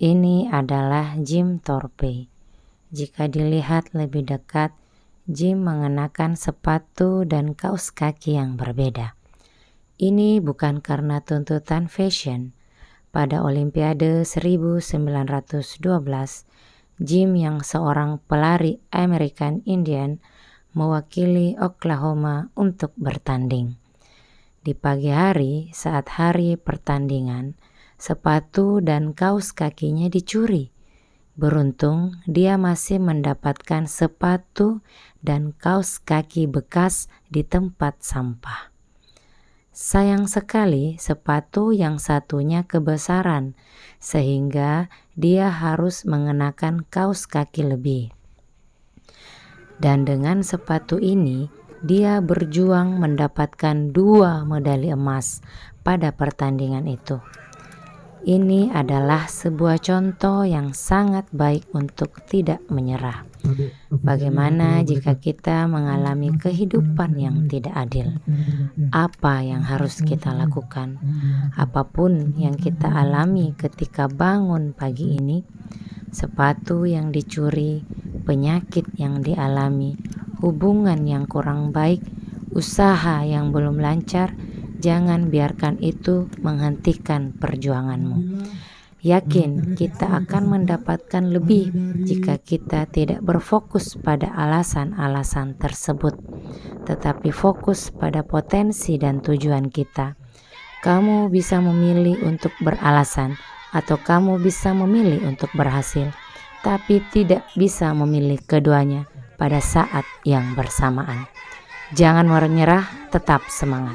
Ini adalah Jim Thorpe. Jika dilihat lebih dekat, Jim mengenakan sepatu dan kaos kaki yang berbeda. Ini bukan karena tuntutan fashion. Pada Olimpiade 1912, Jim yang seorang pelari American Indian mewakili Oklahoma untuk bertanding. Di pagi hari saat hari pertandingan, sepatu dan kaos kakinya dicuri. Beruntung dia masih mendapatkan sepatu dan kaos kaki bekas di tempat sampah. Sayang sekali sepatu yang satunya kebesaran sehingga dia harus mengenakan kaos kaki lebih. Dan dengan sepatu ini dia berjuang mendapatkan 2 medali emas pada pertandingan itu. Ini adalah sebuah contoh yang sangat baik untuk tidak menyerah. Bagaimana jika kita mengalami kehidupan yang tidak adil? Apa yang harus kita lakukan? Apapun yang kita alami ketika bangun pagi ini, sepatu yang dicuri, penyakit yang dialami, hubungan yang kurang baik, usaha yang belum lancar, jangan biarkan itu menghentikan perjuanganmu. Yakin kita akan mendapatkan lebih jika kita tidak berfokus pada alasan-alasan tersebut, tetapi fokus pada potensi dan tujuan kita. Kamu bisa memilih untuk beralasan atau kamu bisa memilih untuk berhasil, tapi tidak bisa memilih keduanya pada saat yang bersamaan. Jangan menyerah, tetap semangat.